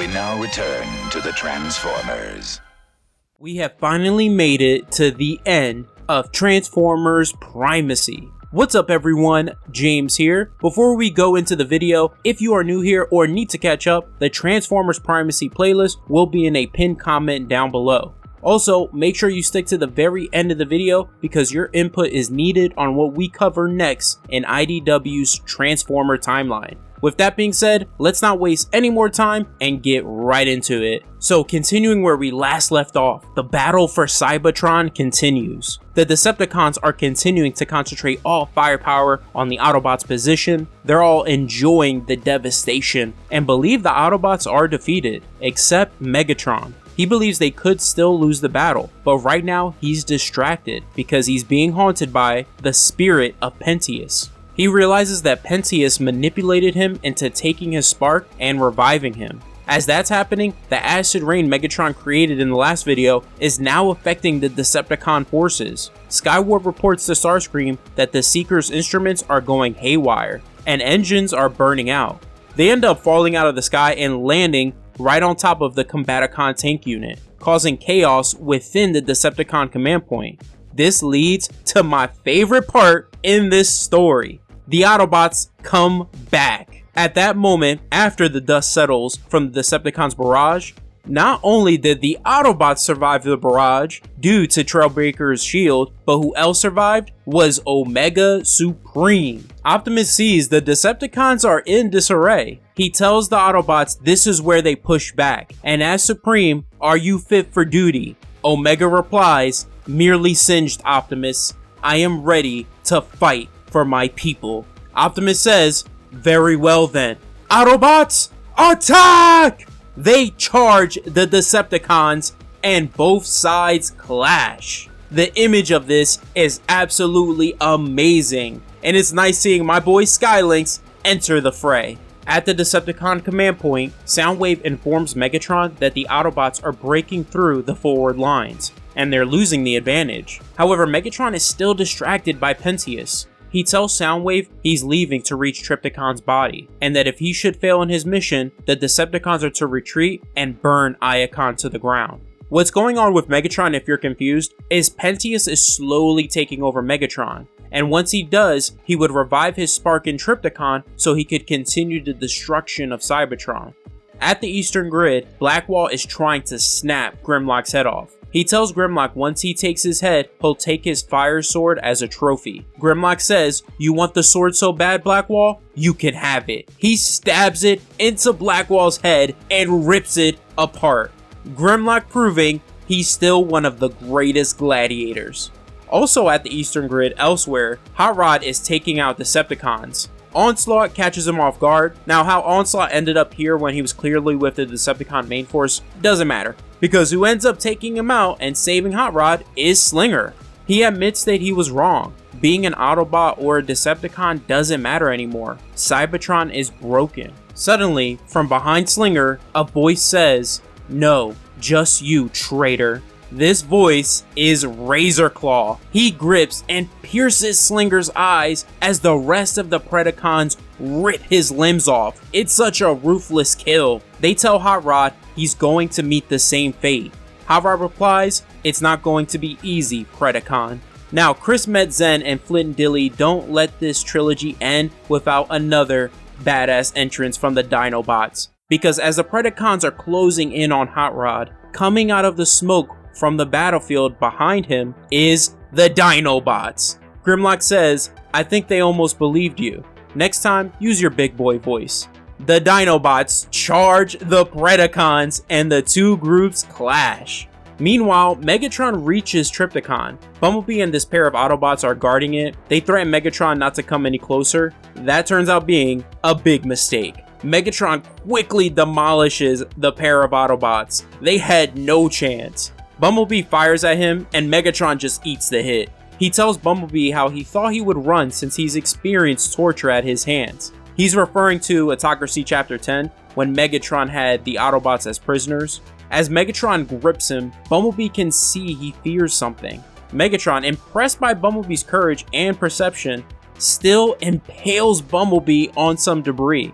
We now return to the Transformers. We have finally made it to the end of Transformers Primacy. What's up everyone, James here. Before we go into the video, if you are new here or need to catch up, the Transformers Primacy playlist will be in a pinned comment down below. Also, make sure you stick to the very end of the video because your input is needed on what we cover next in IDW's Transformer timeline. With that being said, let's not waste any more time and get right into it. So continuing where we last left off, the battle for Cybertron continues. The Decepticons are continuing to concentrate all firepower on the Autobots' position. They're all enjoying the devastation and believe the Autobots are defeated, except Megatron. He believes they could still lose the battle, but right now he's distracted because he's being haunted by the spirit of Pentious. He realizes that Pentious manipulated him into taking his spark and reviving him. As that's happening, the acid rain Megatron created in the last video is now affecting the Decepticon forces. Skywarp reports to Starscream that the Seeker's instruments are going haywire, and engines are burning out. They end up falling out of the sky and landing right on top of the Combaticon tank unit, causing chaos within the Decepticon command point. This leads to my favorite part in this story. The Autobots come back. At that moment, after the dust settles from the Decepticons' barrage, not only did the Autobots survive the barrage due to Trailbreaker's shield, but who else survived was Omega Supreme. Optimus sees the Decepticons are in disarray. He tells the Autobots this is where they push back, and asks Supreme, "Are you fit for duty?" Omega replies, "Merely singed, Optimus. I am ready to fight for my people." Optimus says, "Very well then. Autobots, attack!" They charge the Decepticons and both sides clash. The image of this is absolutely amazing, and it's nice seeing my boy Skylynx enter the fray. At the Decepticon command point, Soundwave informs Megatron that the Autobots are breaking through the forward lines, and they're losing the advantage. However, Megatron is still distracted by Pentious. He tells Soundwave he's leaving to reach Trypticon's body, and that if he should fail in his mission, the Decepticons are to retreat and burn Iacon to the ground. What's going on with Megatron, if you're confused, is Pentious is slowly taking over Megatron, and once he does, he would revive his spark in Trypticon so he could continue the destruction of Cybertron. At the Eastern Grid, Blackwall is trying to snap Grimlock's head off. He tells Grimlock once he takes his head, he'll take his fire sword as a trophy. Grimlock says, "You want the sword so bad, Blackwall? You can have it." He stabs it into Blackwall's head and rips it apart. Grimlock proving he's still one of the greatest gladiators. Also at the Eastern Grid elsewhere, Hot Rod is taking out Decepticons. Onslaught catches him off guard. Now how Onslaught ended up here when he was clearly with the Decepticon main force doesn't matter, because who ends up taking him out and saving Hot Rod is Slinger. He admits that he was wrong. Being an Autobot or a Decepticon doesn't matter anymore. Cybertron is broken. Suddenly, from behind Slinger, a voice says, "No, just you, traitor." This voice is Razorclaw. He grips and pierces Slinger's eyes as the rest of the Predacons rip his limbs off. It's such a ruthless kill. They tell Hot Rod he's going to meet the same fate. Hot Rod replies, "It's not going to be easy, Predacon." Now, Chris Metzen and Flint and Dille don't let this trilogy end without another badass entrance from the Dinobots. Because as the Predacons are closing in on Hot Rod, coming out of the smoke from the battlefield behind him is the Dinobots. Grimlock says, "I think they almost believed you. Next time, use your big boy voice." The Dinobots charge the Predacons and the two groups clash. Meanwhile, Megatron reaches Trypticon. Bumblebee and this pair of Autobots are guarding it. They threaten Megatron not to come any closer. That turns out being a big mistake. Megatron quickly demolishes the pair of Autobots. They had no chance. Bumblebee fires at him and Megatron just eats the hit. He tells Bumblebee how he thought he would run since he's experienced torture at his hands. He's referring to Autocracy Chapter 10 when Megatron had the Autobots as prisoners. As Megatron grips him, Bumblebee can see he fears something. Megatron, impressed by Bumblebee's courage and perception, still impales Bumblebee on some debris.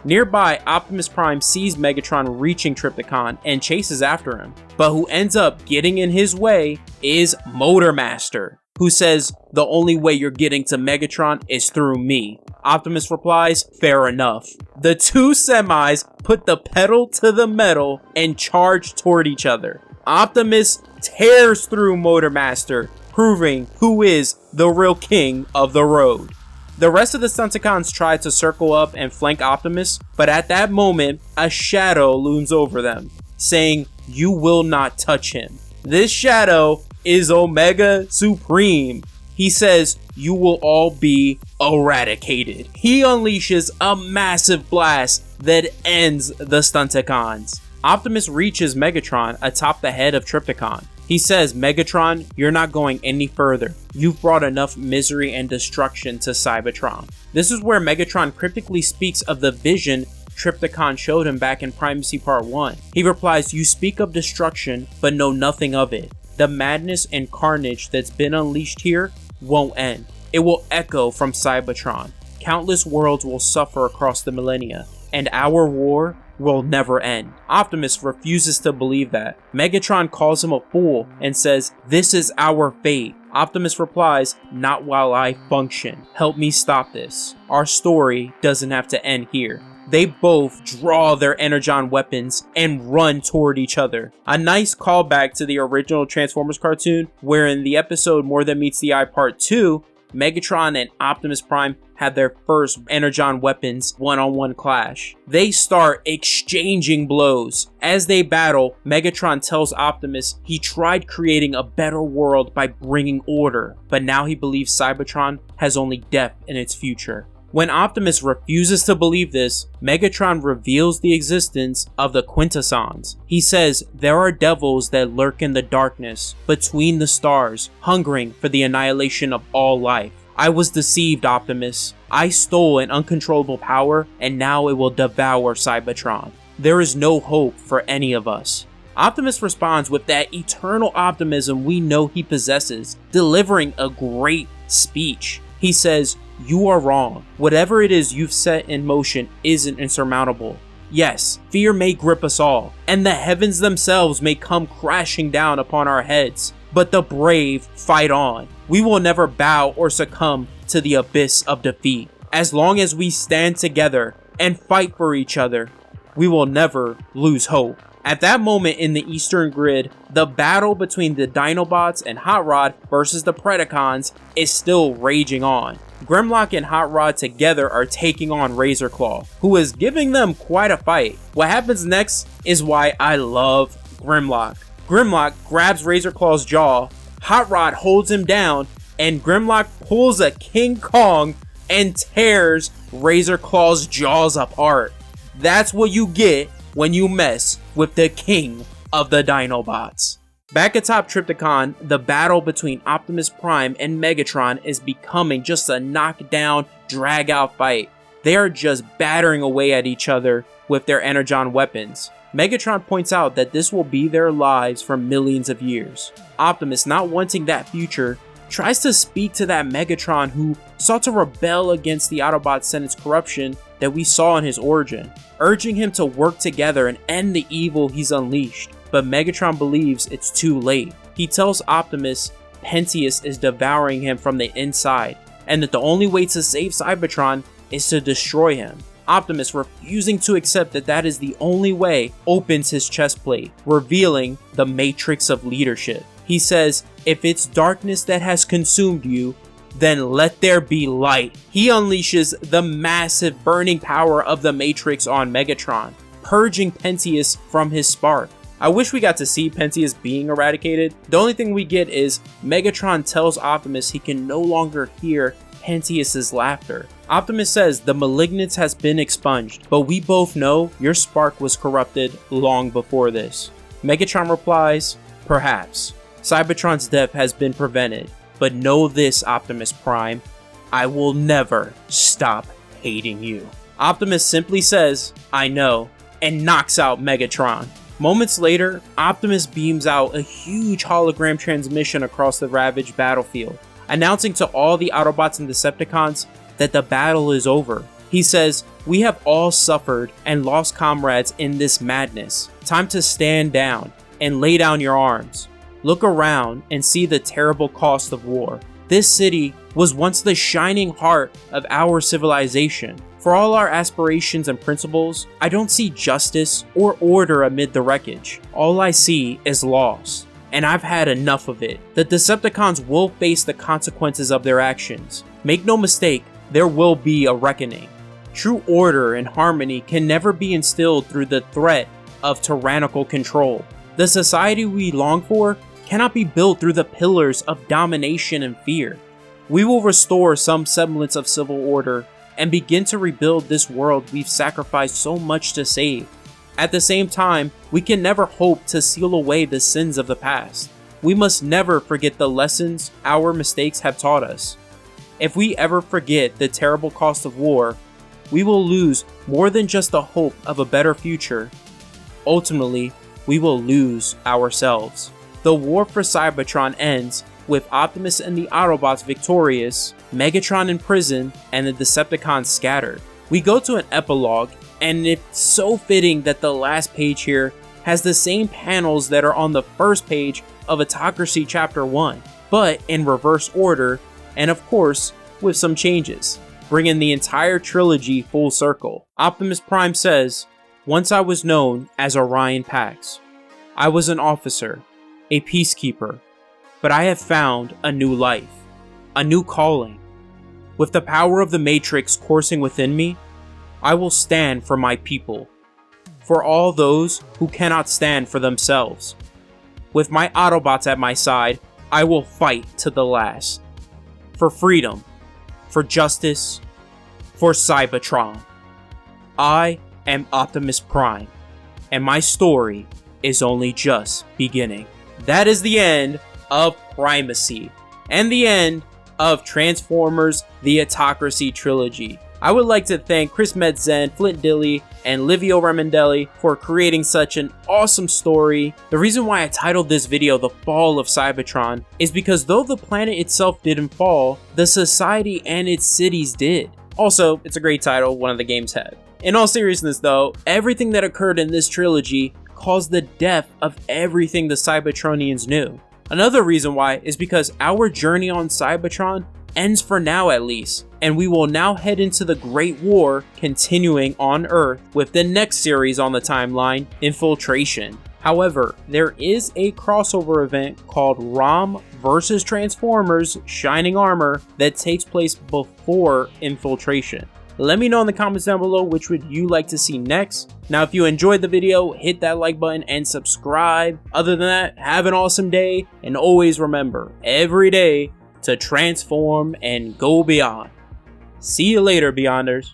Nearby, Optimus Prime sees Megatron reaching Trypticon and chases after him. But who ends up getting in his way is Motormaster, who says, "The only way you're getting to Megatron is through me." Optimus replies, "Fair enough." The two semis put the pedal to the metal and charge toward each other. Optimus tears through Motormaster, proving who is the real king of the road. The rest of the Stunticons try to circle up and flank Optimus, but at that moment, a shadow looms over them, saying, "You will not touch him." This shadow is Omega Supreme. He says, "You will all be eradicated." He unleashes a massive blast that ends the Stunticons. Optimus reaches Megatron atop the head of Trypticon. He says, "Megatron, you're not going any further. You've brought enough misery and destruction to Cybertron." This is where Megatron cryptically speaks of the vision Trypticon showed him back in Primacy Part 1. He replies, "You speak of destruction, but know nothing of it. The madness and carnage that's been unleashed here won't end. It will echo from Cybertron. Countless worlds will suffer across the millennia, and our war will never end." Optimus refuses to believe that. Megatron calls him a fool and says, "This is our fate." Optimus replies, "Not while I function. Help me stop this. Our story doesn't have to end here." They both draw their energon weapons and run toward each other. A nice callback to the original Transformers cartoon, where in the episode More Than Meets the Eye Part 2, Megatron and Optimus Prime had their first energon weapons one-on-one clash. They start exchanging blows. As they battle, Megatron tells Optimus he tried creating a better world by bringing order, but now he believes Cybertron has only death in its future. When Optimus refuses to believe this, Megatron reveals the existence of the Quintessons. He says there are devils that lurk in the darkness between the stars, hungering for the annihilation of all life. I was deceived, Optimus. I stole an uncontrollable power, and now it will devour Cybertron. There is no hope for any of us. Optimus responds with that eternal optimism we know he possesses, delivering a great speech. He says, "You are wrong. Whatever it is you've set in motion isn't insurmountable. Yes, fear may grip us all, and the heavens themselves may come crashing down upon our heads. But the brave fight on. We will never bow or succumb to the abyss of defeat. As long as we stand together and fight for each other, we will never lose hope." At that moment in the Eastern Grid, the battle between the Dinobots and Hot Rod versus the Predacons is still raging on. Grimlock and Hot Rod together are taking on Razor Claw, who is giving them quite a fight. What happens next is why I love Grimlock. Grimlock grabs Razor Claw's jaw, Hot Rod holds him down, and Grimlock pulls a King Kong and tears Razor Claw's jaws apart. That's what you get when you mess with the king of the Dinobots. Back atop Trypticon, the battle between Optimus Prime and Megatron is becoming just a knockdown, drag-out fight. They are just battering away at each other with their energon weapons. Megatron points out that this will be their lives for millions of years. Optimus, not wanting that future, tries to speak to that Megatron who sought to rebel against the Autobots Senate's corruption that we saw in his origin, urging him to work together and end the evil he's unleashed. But Megatron believes it's too late. He tells Optimus Pentius is devouring him from the inside, and that the only way to save Cybertron is to destroy him. Optimus, refusing to accept that is the only way, opens his chest plate, revealing the Matrix of Leadership. He says, "If it's darkness that has consumed you, then let there be light." He unleashes the massive burning power of the Matrix on Megatron, purging Pentius from his spark. I wish we got to see Pentius being eradicated. The only thing we get is Megatron tells Optimus he can no longer hear Pentius's laughter. Optimus says the malignance has been expunged, but we both know your spark was corrupted long before this. Megatron replies, "Perhaps. Cybertron's death has been prevented, but know this, Optimus Prime, I will never stop hating you." Optimus simply says, "I know," and knocks out Megatron. Moments later, Optimus beams out a huge hologram transmission across the ravaged battlefield, announcing to all the Autobots and Decepticons that the battle is over. He says, "We have all suffered and lost comrades in this madness. Time to stand down and lay down your arms. Look around and see the terrible cost of war. This city was once the shining heart of our civilization. For all our aspirations and principles, I don't see justice or order amid the wreckage. All I see is loss. And I've had enough of it. The Decepticons will face the consequences of their actions. Make no mistake, there will be a reckoning. True order and harmony can never be instilled through the threat of tyrannical control. The society we long for cannot be built through the pillars of domination and fear. We will restore some semblance of civil order and begin to rebuild this world we've sacrificed so much to save. At the same time, we can never hope to seal away the sins of the past. We must never forget the lessons our mistakes have taught us. If we ever forget the terrible cost of war, we will lose more than just the hope of a better future. Ultimately, we will lose ourselves. The war for Cybertron ends with Optimus and the Autobots victorious, Megatron in prison, and the Decepticons scattered. We go to an epilogue, and it's so fitting that the last page here has the same panels that are on the first page of Autocracy Chapter 1, but in reverse order, and of course, with some changes, bringing the entire trilogy full circle. Optimus Prime says, "Once I was known as Orion Pax. I was an officer, a peacekeeper, but I have found a new life, a new calling. With the power of the Matrix coursing within me, I will stand for my people, for all those who cannot stand for themselves. With my Autobots at my side, I will fight to the last. For freedom, for justice, for Cybertron. I am Optimus Prime, and my story is only just beginning." That is the end of Primacy, and the end of Transformers The Autocracy Trilogy. I would like to thank Chris Metzen, Flint, Dille, and Livio Ramondelli for creating such an awesome story. The reason why I titled this video The Fall of Cybertron is because though the planet itself didn't fall, the society and its cities did. Also, it's a great title, one of the games had. In all seriousness though, everything that occurred in this trilogy caused the death of everything the Cybertronians knew. Another reason why is because our journey on Cybertron ends for now at least, and we will now head into the Great War continuing on Earth with the next series on the timeline, Infiltration. However, there is a crossover event called ROM vs Transformers Shining Armor that takes place before Infiltration. Let me know in the comments down below which would you like to see next. Now, if you enjoyed the video, hit that like button and subscribe. Other than that, have an awesome day, and always remember, every day, to transform and go beyond. See you later, Beyonders.